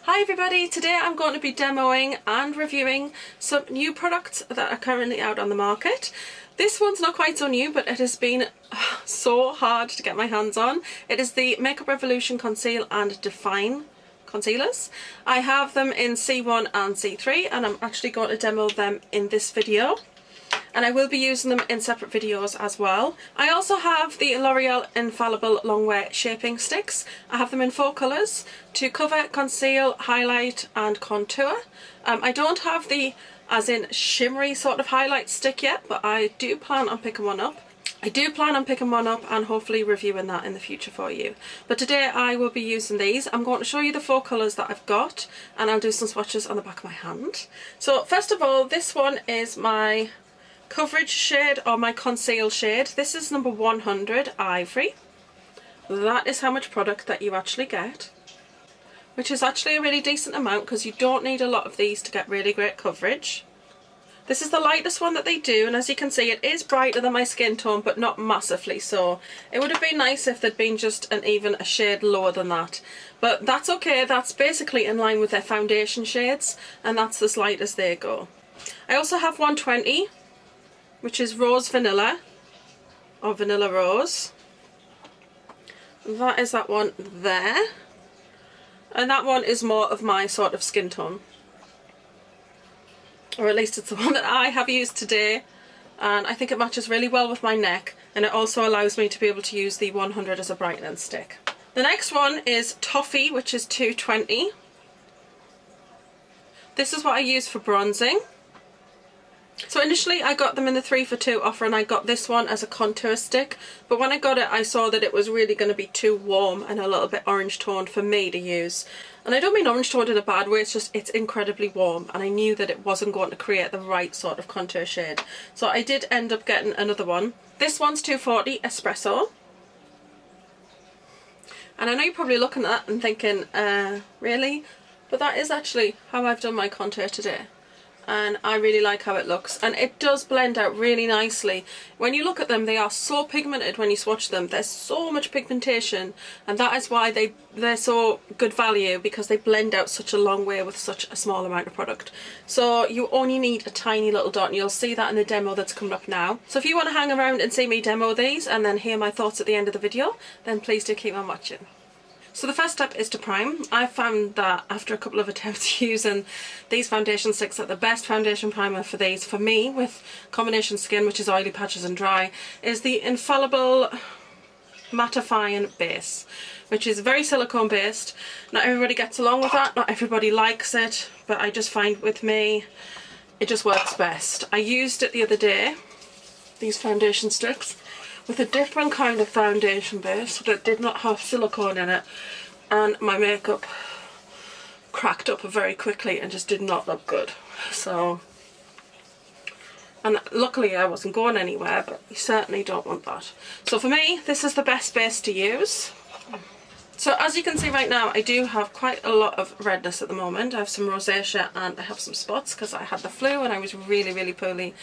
Hi everybody, today I'm going to be demoing and reviewing some new products that are currently out on the market. This one's not quite so new, but it has been so hard to get my hands on. It is the Makeup Revolution Conceal and Define concealers. I have them in C1 and C3 and I'm actually going to demo them in this video. And I will be using them in separate videos as well. I also have the L'Oreal Infallible Longwear Shaping Sticks. I have them in 4 colours to cover, conceal, highlight and contour. I don't have the as in shimmery sort of highlight stick yet, but I do plan on picking one up. And hopefully reviewing that in the future for you. But today I will be using these. I'm going to show you the 4 colours that I've got and I'll do some swatches on the back of my hand. So first of all, this one is my coverage shade or my conceal shade. This is number 100 Ivory. That is how much product that you actually get, which is actually a really decent amount because you don't need a lot of these to get really great coverage. This is the lightest one that they do, and as you can see it is brighter than my skin tone but not massively so. It would have been nice if there'd been just even a shade lower than that, but that's okay. That's basically in line with their foundation shades and that's as light as they go. I also have 120, which is Rose Vanilla or Vanilla Rose. That is that one there, and that one is more of my sort of skin tone, or at least it's the one that I have used today, and I think it matches really well with my neck, and it also allows me to be able to use the 100 as a brightening stick. The next one is Toffee, which is 220. This is what I use for bronzing. So initially I got them in the 3 for 2 offer and I got this one as a contour stick, but when I got it I saw that it was really going to be too warm and a little bit orange toned for me to use. And I don't mean orange toned in a bad way, it's just it's incredibly warm and I knew that it wasn't going to create the right sort of contour shade. So I did end up getting another one. This one's 240 Espresso. And I know you're probably looking at that and thinking, really? But that is actually how I've done my contour today. And I really like how it looks, and it does blend out really nicely. When you look at them, they are so pigmented when you swatch them. There's so much pigmentation, and that is why they're so good value, because they blend out such a long way with such a small amount of product. So you only need a tiny little dot, and you'll see that in the demo that's coming up now. So if you want to hang around and see me demo these and then hear my thoughts at the end of the video, then please do keep on watching. So the first step is to prime. I found that after a couple of attempts using these foundation sticks that the best foundation primer for these, for me, with combination skin which is oily, patches and dry, is the Infallible Mattifying Base, which is very silicone based. Not everybody gets along with that, not everybody likes it, but I just find with me it just works best. I used it the other day, these foundation sticks, with a different kind of foundation base that did not have silicone in it, and my makeup cracked up very quickly and just did not look good. So, and luckily I wasn't going anywhere, but you certainly don't want that. So for me, this is the best base to use. So as you can see right now, I do have quite a lot of redness at the moment. I have some rosacea and I have some spots because I had the flu and I was really poorly,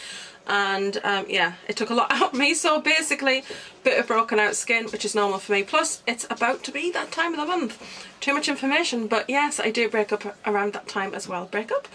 and yeah, it took a lot out of me. So basically a bit of broken out skin, which is normal for me, plus it's about to be that time of the month. Too much information, but yes, I do break up around that time as well. Break out.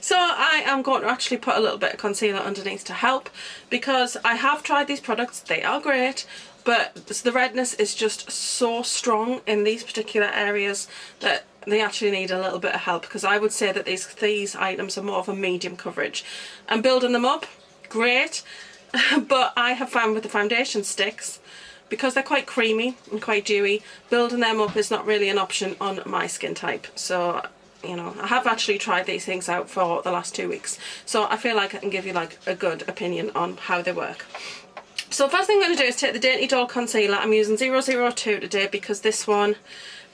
So I am going to actually put a little bit of concealer underneath to help, because I have tried these products, they are great, but the redness is just so strong in these particular areas that they actually need a little bit of help, because I would say that these items are more of a medium coverage. And building them up, great, but I have found with the foundation sticks, because they're quite creamy and quite dewy, building them up is not really an option on my skin type. So, you know, I have actually tried these things out for the last 2 weeks, so I feel like I can give you like a good opinion on how they work. So first thing I'm going to do is take the Dainty Doll concealer. I'm using 002 today because this one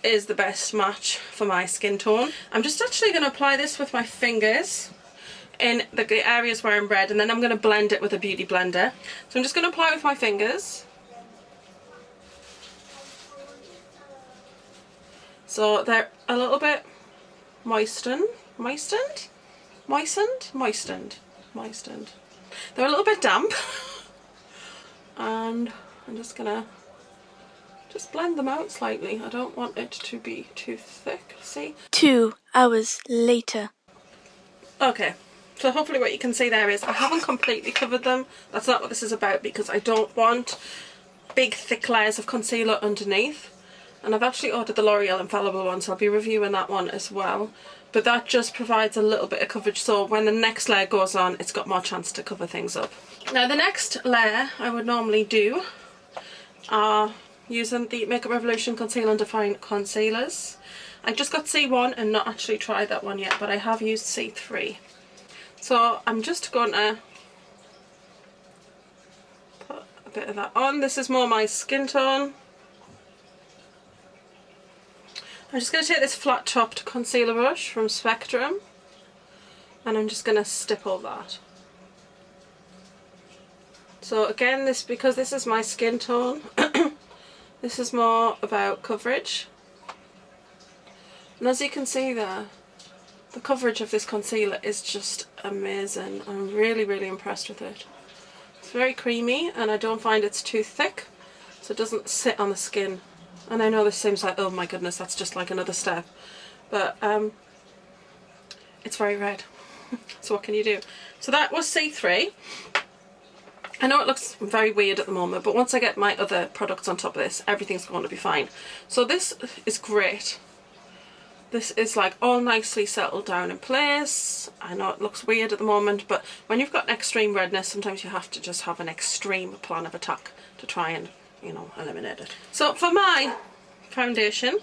is the best match for my skin tone. I'm just actually going to apply this with my fingers in the areas where I'm red, and then I'm going to blend it with a beauty blender. So I'm just going to apply it with my fingers. So they're a little bit moistened. They're a little bit damp. And I'm just gonna just blend them out slightly. I don't want it to be too thick, see? 2 hours later. Okay, so hopefully what you can see there is I haven't completely covered them. That's not what this is about, because I don't want big thick layers of concealer underneath. And I've actually ordered the L'Oreal Infallible one, so I'll be reviewing that one as well. But that just provides a little bit of coverage, so when the next layer goes on, it's got more chance to cover things up. Now the next layer I would normally do are using the Makeup Revolution Conceal and Define concealers. I just got C1 and not actually tried that one yet, but I have used C3. So I'm just going to put a bit of that on. This is more my skin tone. I'm just going to take this flat topped concealer brush from Spectrum and I'm just going to stipple that. So again, because this is my skin tone, this is more about coverage. And as you can see there, the coverage of this concealer is just amazing. I'm really, really impressed with it. It's very creamy and I don't find it's too thick, so it doesn't sit on the skin. And I know this seems like, oh my goodness, that's just like another step. But it's very red. So what can you do? So that was C3. I know it looks very weird at the moment, but once I get my other products on top of this, everything's going to be fine. So this is great. This is like all nicely settled down in place. I know it looks weird at the moment, but when you've got an extreme redness, sometimes you have to just have an extreme plan of attack to try and, you know, eliminate it. So for my foundation,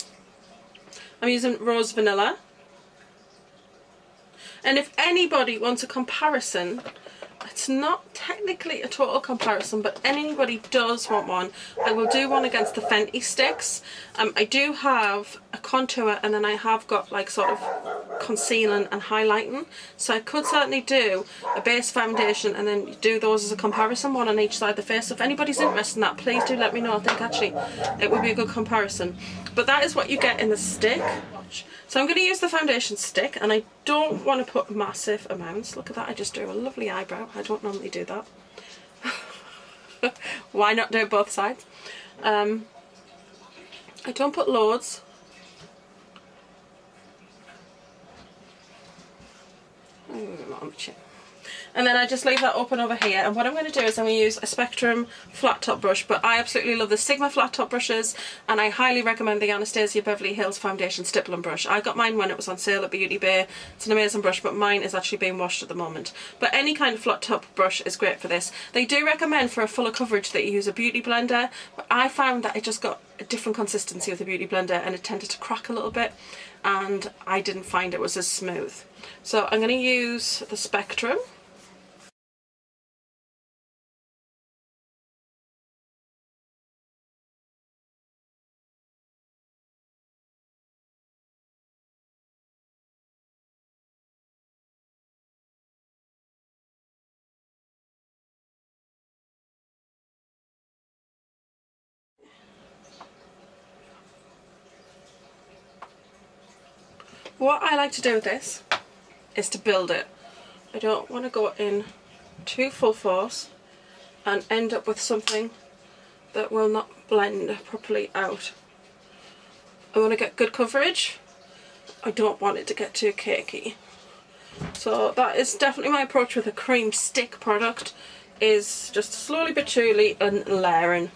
I'm using Rose Vanilla. And if anybody wants a comparison, it's not technically a total comparison, but anybody does want one, I will do one against the Fenty sticks. I do have a contour and then I have got like sort of concealing and highlighting, so I could certainly do a base foundation and then do those as a comparison, one on each side of the face. So if anybody's interested in that, please do let me know. I think actually it would be a good comparison. But that is what you get in the stick. So I'm going to use the foundation stick, and I don't want to put massive amounts. Look at that, I just drew a lovely eyebrow. I don't normally do that. Why not do both sides? I don't put loads. Not on the chin. And then I just leave that open over here, and what I'm going to do is I'm going to use a Spectrum flat top brush, but I absolutely love the Sigma flat top brushes, and I highly recommend the Anastasia Beverly Hills Foundation Stippling brush. I got mine when it was on sale at Beauty Bay. It's an amazing brush, but mine is actually being washed at the moment. But any kind of flat top brush is great for this. They do recommend for a fuller coverage that you use a beauty blender, but I found that it just got a different consistency with the beauty blender and it tended to crack a little bit, and I didn't find it was as smooth. So I'm going to use the Spectrum. What I like to do with this is to build it. I don't want to go in too full force and end up with something that will not blend properly out. I want to get good coverage. I don't want it to get too cakey. So that is definitely my approach with a cream stick product, is just slowly but surely and layering.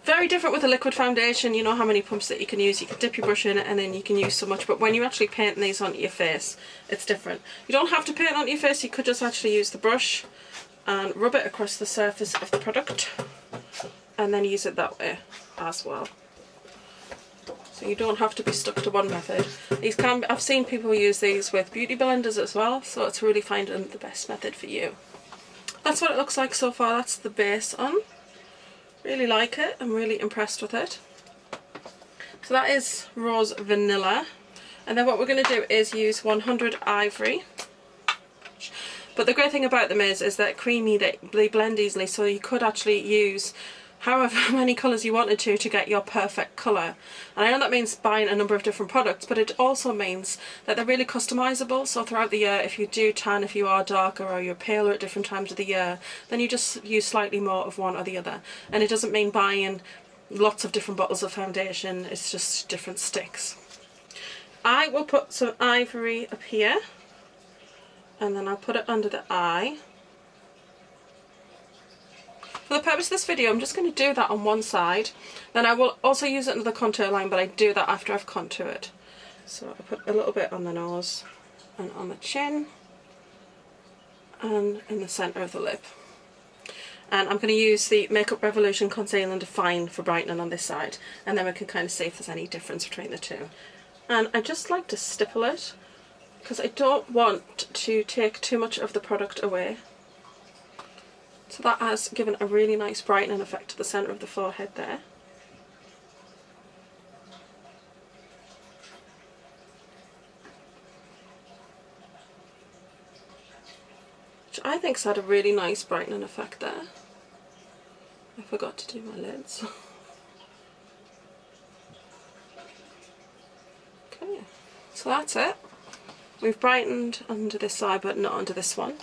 Very different with a liquid foundation. You know how many pumps that you can use. You can dip your brush in it and then you can use so much, but when you actually paint these onto your face, it's different. You don't have to paint onto your face, you could just actually use the brush and rub it across the surface of the product and then use it that way as well. So you don't have to be stuck to one method. These can be, I've seen people use these with beauty blenders as well, so it's really finding the best method for you. That's what it looks like so far. That's the base on. Really like it. I'm really impressed with it. So that is Rose Vanilla. And then what we're going to do is use 100 Ivory. But the great thing about them is they're creamy, they blend easily, so you could actually use however many colours you wanted to get your perfect colour. And I know that means buying a number of different products, but it also means that they're really customisable. So throughout the year, if you do tan, if you are darker or you're paler at different times of the year, then you just use slightly more of one or the other. And it doesn't mean buying, lots of different bottles of foundation. It's just different sticks. I will put some Ivory up here, and then I'll put it under the eye. For the purpose of this video, I'm just going to do that on one side. Then I will also use it under the contour line, but I do that after I've contoured. So I put a little bit on the nose and on the chin and in the centre of the lip. And I'm going to use the Makeup Revolution Conceal and Define for brightening on this side, and then we can kind of see if there's any difference between the two. And I just like to stipple it because I don't want to take too much of the product away. So that has given a really nice brightening effect to the centre of the forehead there. Which I think's had a really nice brightening effect there. I forgot to do my lids. Okay, so that's it. We've brightened under this side but not under this one.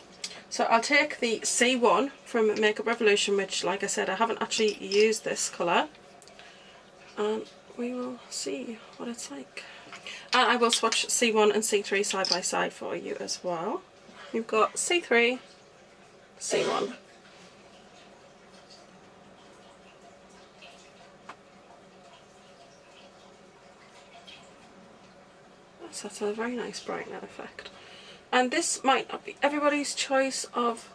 So I'll take the C1 from Makeup Revolution, which, like I said, I haven't actually used this colour, and we will see what it's like. And I will swatch C1 and C3 side by side for you as well. You've got C3, C1. So that's a very nice brightening effect. And this might not be everybody's choice of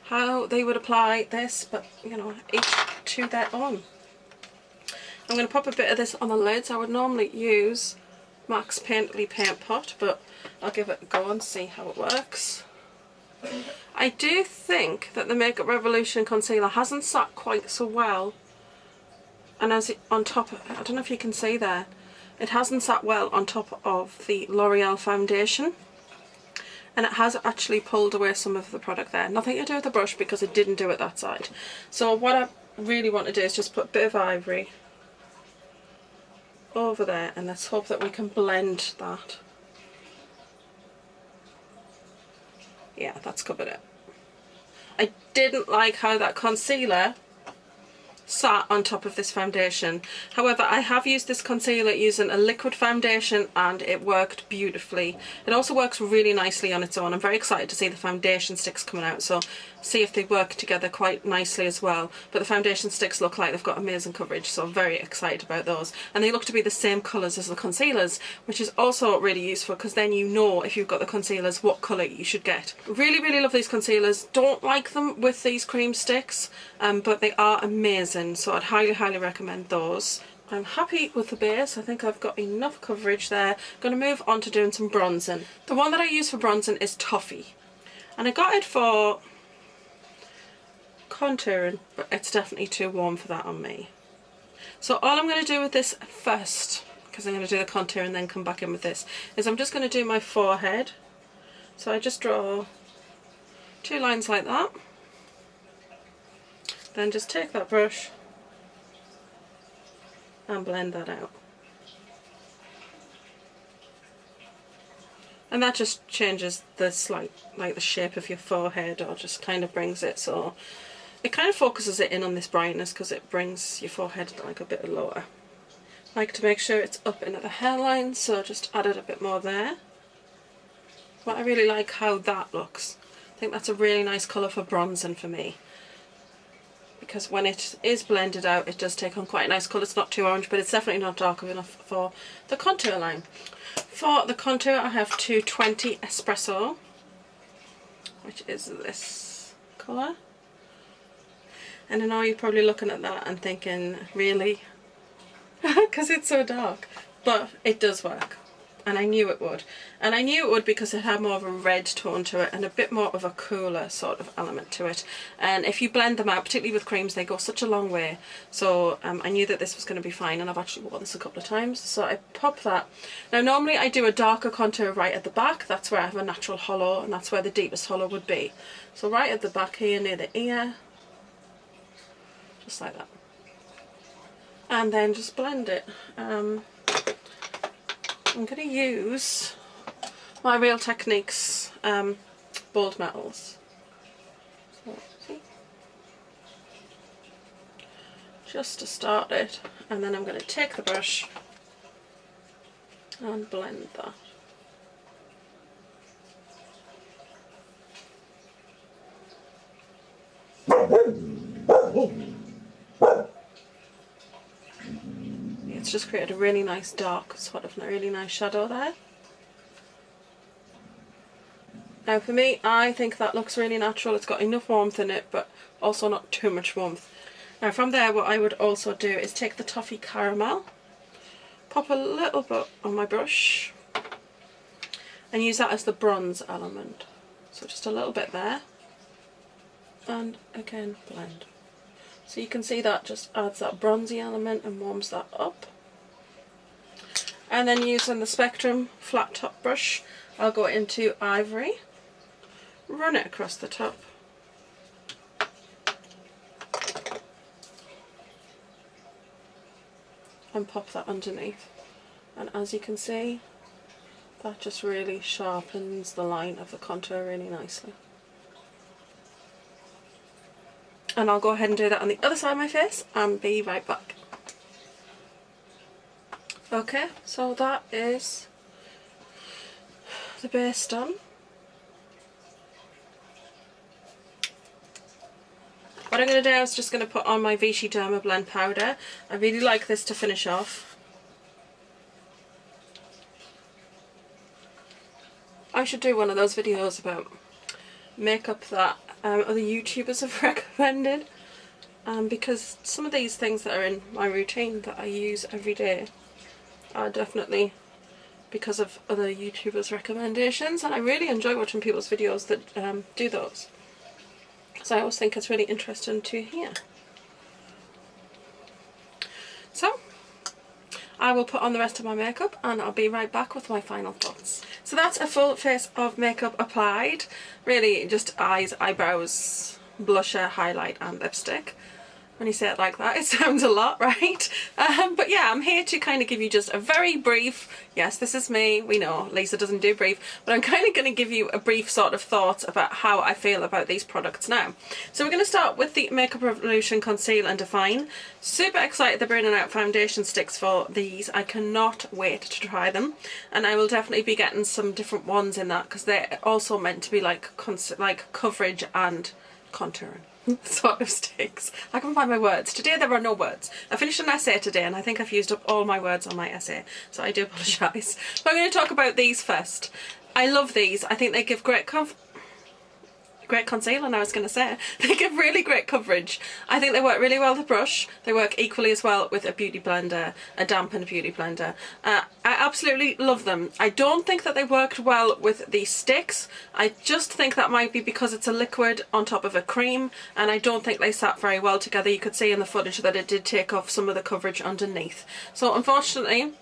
how they would apply this, but you know, each to their own. I'm going to pop a bit of this on the lids. I would normally use MAC's Painterly Paint Pot, but I'll give it a go and see how it works. I do think that the Makeup Revolution concealer hasn't sat quite so well, and as it on top of, I don't know if you can see there, it hasn't sat well on top of the L'Oreal foundation, and it has actually pulled away some of the product there. Nothing to do with the brush because it didn't do it that side. So what I really want to do is just put a bit of Ivory over there, and let's hope that we can blend that. Yeah, that's covered it. I didn't like how that concealer sat on top of this foundation. However, I have used this concealer using a liquid foundation and it worked beautifully. It also works really nicely on its own. I'm very excited to see the foundation sticks coming out, so see if they work together quite nicely as well. But the foundation sticks look like they've got amazing coverage, so I'm very excited about those. And they look to be the same colours as the concealers, which is also really useful because then you know, if you've got the concealers, what colour you should get. Really love these concealers. Don't like them with these cream sticks, but they are amazing. So I'd highly recommend those. I'm happy with the base. I think I've got enough coverage there. I'm going to move on to doing some bronzing. The one that I use for bronzing is Toffee, and I got it for contouring, but it's definitely too warm for that on me. So all I'm going to do with this first, because I'm going to do the contour and then come back in with this, is I'm just going to do my forehead. So I just draw 2 lines like that. Then just take that brush and blend that out. And that just changes the like the shape of your forehead, or just kind of brings it, so it kind of focuses it in on this brightness because it brings your forehead like a bit lower. I like to make sure it's up into the hairline, so just added a bit more there. But I really like how that looks. I think that's a really nice colour for bronzing for me, because when it is blended out it does take on quite a nice colour. It's not too orange, but it's definitely not dark enough for the contour line. For the contour I have 220 Espresso, which is this colour. And I know you're probably looking at that and thinking, really? Because it's so dark. But it does work. And I knew it would. And I knew it would because it had more of a red tone to it and a bit more of a cooler sort of element to it. And if you blend them out, particularly with creams, they go such a long way. So I knew that this was going to be fine, and I've actually worn this a couple of times. So I pop that. Now normally I do a darker contour right at the back. That's where I have a natural hollow, and that's where the deepest hollow would be. So right at the back here near the ear, just like that. And then just blend it. I'm going to use my Real Techniques bold metals. So, see? just to start it, and then I'm going to take the brush and blend that. It's just created a really nice dark, sort of a really nice shadow there. Now for me, I think that looks really natural. It's got enough warmth in it, but also not too much warmth. Now from there, what I would also do is take the Toffee Caramel, pop a little bit on my brush, and use that as the bronze element. So just a little bit there, and again blend. So you can see that just adds that bronzy element and warms that up. And then using the Spectrum flat top brush, I'll go into Ivory, run it across the top, and pop that underneath. And as you can see, that just really sharpens the line of the contour really nicely. And I'll go ahead and do that on the other side of my face and be right back. Okay, so that is the base done. What I'm going to do is just going to put on my Vichy Derma Blend Powder. I really like this to finish off. I should do one of those videos about makeup that other YouTubers have recommended, because some of these things that are in my routine that I use every day are definitely because of other YouTubers' recommendations, and I really enjoy watching people's videos that do those. So I always think it's really interesting to hear. So I will put on the rest of my makeup and I'll be right back with my final thoughts. So that's a full face of makeup applied. Really just eyes, eyebrows, blusher, highlight and lipstick. When you say it like that, it sounds a lot, right? But yeah, I'm here to kind of give you just a very brief, yes, this is me, we know, Lisa doesn't do brief, but I'm kind of going to give you a brief sort of thought about how I feel about these products now. So we're going to start with the Makeup Revolution Conceal and Define. Super excited they're bringing out foundation sticks for these. I cannot wait to try them, and I will definitely be getting some different ones in that, because they're also meant to be like coverage and contouring sort of sticks. I can't find my words. Today there are no words. I finished an essay today and I think I've used up all my words on my essay, so I do apologise. But I'm going to talk about these first. I love these. I think they give great conceal, and I was going to say they give really great coverage. I think they work really well with a brush. They work equally as well with a beauty blender, a dampened beauty blender. I absolutely love them. I don't think that they worked well with the sticks. I just think that might be because it's a liquid on top of a cream, and I don't think they sat very well together. You could see in the footage that it did take off some of the coverage underneath. So unfortunately,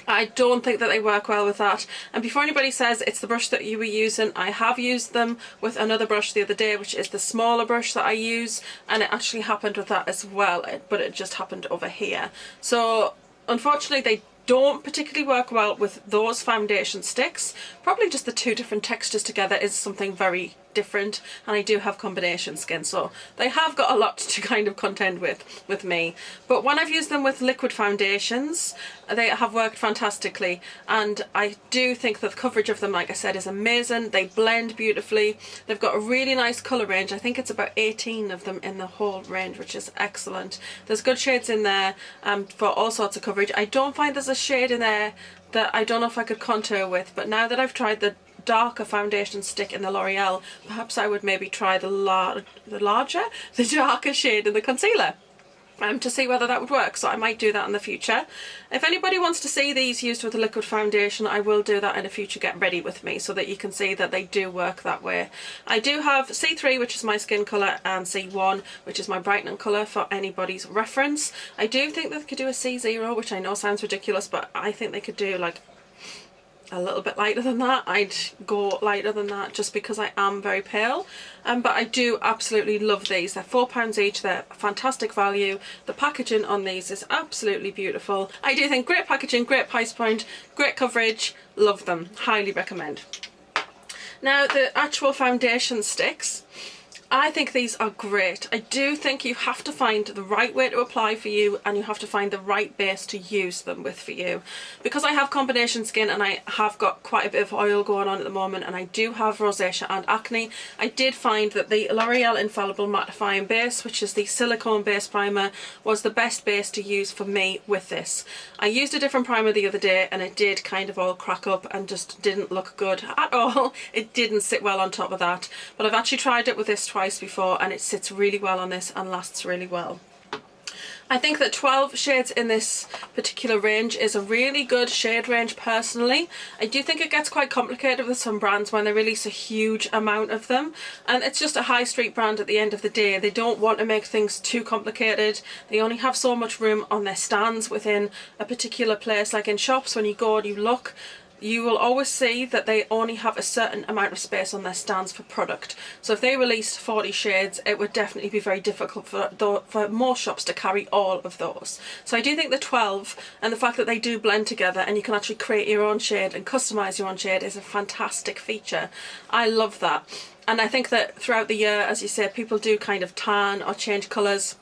I don't think that they work well with that. And before anybody says it's the brush that you were using, I have used them with another brush the other day, which is the smaller brush that I use, and it actually happened with that as well, but it just happened over here. So unfortunately they don't particularly work well with those foundation sticks. Probably just the two different textures together is something very different, and I do have combination skin, so they have got a lot to kind of contend with me. But when I've used them with liquid foundations, they have worked fantastically, and I do think that the coverage of them, like I said, is amazing. They blend beautifully. They've got a really nice colour range. I think it's about 18 of them in the whole range, which is excellent. There's good shades in there for all sorts of coverage. I don't find there's a shade in there that I don't know if I could contour with, but now that I've tried the darker foundation stick in the L'Oreal, perhaps I would maybe try the darker shade in the concealer to see whether that would work. So I might do that in the future. If anybody wants to see these used with a liquid foundation, I will do that in the future. Get ready with me so that you can see that they do work that way. I do have C3, which is my skin colour, and C1, which is my brightening colour, for anybody's reference. I do think that they could do a C0, which I know sounds ridiculous, but I think they could do like a little bit lighter than that. I'd go lighter than that just because I am very pale, but I do absolutely love these. They're £4 each. They're fantastic value. The packaging on these is absolutely beautiful. I do think great packaging, great price point, great coverage. Love them. Highly recommend. Now the actual foundation sticks, I think these are great. I do think you have to find the right way to apply for you, and you have to find the right base to use them with for you. Because I have combination skin and I have got quite a bit of oil going on at the moment, and I do have rosacea and acne, I did find that the L'Oreal Infallible Mattifying Base, which is the silicone base primer, was the best base to use for me with this. I used a different primer the other day and it did kind of all crack up and just didn't look good at all. It didn't sit well on top of that, but I've actually tried it with this twice before and it sits really well on this and lasts really well. I think that 12 shades in this particular range is a really good shade range personally. I do think it gets quite complicated with some brands when they release a huge amount of them, and it's just a high street brand at the end of the day. They don't want to make things too complicated. They only have so much room on their stands within a particular place. Like in shops, when you go and you look, you will always see that they only have a certain amount of space on their stands for product. So if they released 40 shades, it would definitely be very difficult for more shops to carry all of those. So I do think the 12 and the fact that they do blend together and you can actually create your own shade and customise your own shade is a fantastic feature. I love that. And I think that throughout the year, as you say, people do kind of tan or change colours.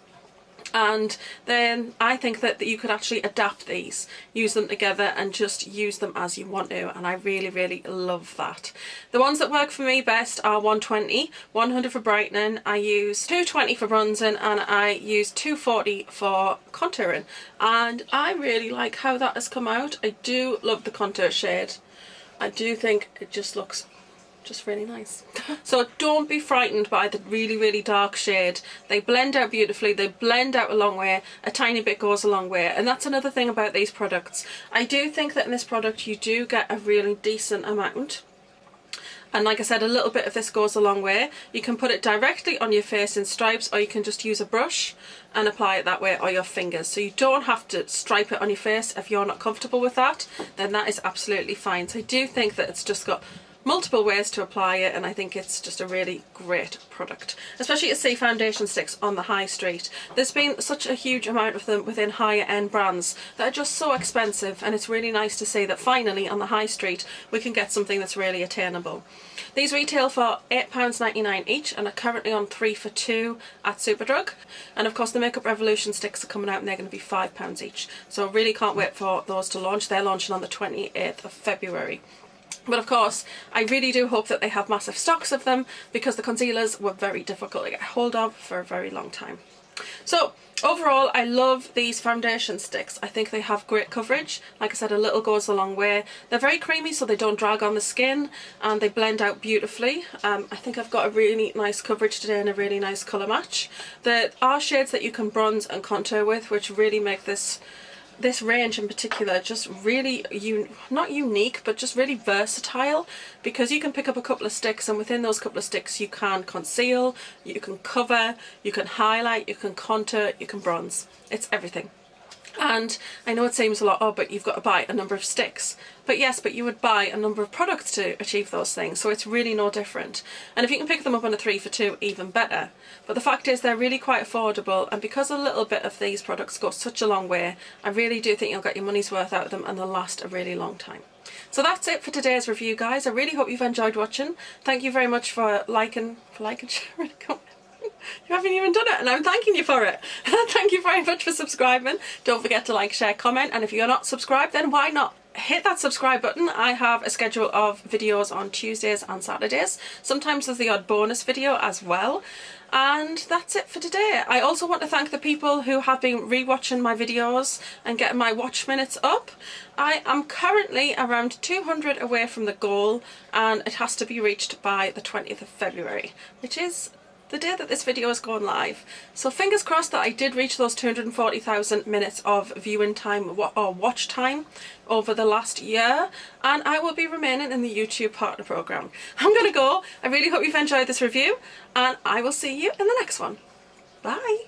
And then I think that you could actually adapt these, use them together and just use them as you want to, and I really, really love that. The ones that work for me best are 120, 100 for brightening, I use 220 for bronzing, and I use 240 for contouring, and I really like how that has come out. I do love the contour shade. I do think it just looks just really nice. So don't be frightened by the really, really dark shade. They blend out beautifully, they blend out a long way, a tiny bit goes a long way, and that's another thing about these products. I do think that in this product you do get a really decent amount, and like I said, a little bit of this goes a long way. You can put it directly on your face in stripes, or you can just use a brush and apply it that way, or your fingers. So you don't have to stripe it on your face. If you're not comfortable with that, then that is absolutely fine. So I do think that it's just got multiple ways to apply it, and I think it's just a really great product, especially to see foundation sticks on the high street. There's been such a huge amount of them within higher end brands that are just so expensive, and it's really nice to see that finally on the high street we can get something that's really attainable. These retail for £8.99 each and are currently on 3 for 2 at Superdrug, and of course the Makeup Revolution sticks are coming out and they're going to be £5 each, so I really can't wait for those to launch. They're launching on the 28th of February. But of course, I really do hope that they have massive stocks of them, because the concealers were very difficult to get hold of for a very long time. So overall, I love these foundation sticks. I think they have great coverage. Like I said, a little goes a long way. They're very creamy, so they don't drag on the skin, and they blend out beautifully. I think I've got a really nice coverage today and a really nice colour match. There are shades that you can bronze and contour with, which really make this range in particular just really not unique, but just really versatile, because you can pick up a couple of sticks and within those couple of sticks you can conceal, you can cover, you can highlight, you can contour, you can bronze. It's everything. And I know it seems a lot, oh, but you've got to buy a number of sticks. But yes, but you would buy a number of products to achieve those things, so it's really no different. And if you can pick them up on a 3 for 2, even better. But the fact is they're really quite affordable, and because a little bit of these products go such a long way, I really do think you'll get your money's worth out of them and they'll last a really long time. So that's it for today's review, guys. I really hope you've enjoyed watching. Thank you very much for liking, sharing, commenting. You haven't even done it and I'm thanking you for it. Thank you very much for subscribing. Don't forget to like, share, comment, and if you're not subscribed, then why not hit that subscribe button. I have a schedule of videos on Tuesdays and Saturdays. Sometimes there's the odd bonus video as well. And that's it for today. I also want to thank the people who have been rewatching my videos and getting my watch minutes up. I am currently around 200 away from the goal, and it has to be reached by the 20th of February, which is the day that this video is going live. So fingers crossed that I did reach those 240,000 minutes of viewing time or watch time over the last year, and I will be remaining in the YouTube partner program. I'm gonna go. I really hope you've enjoyed this review, and I will see you in the next one. Bye.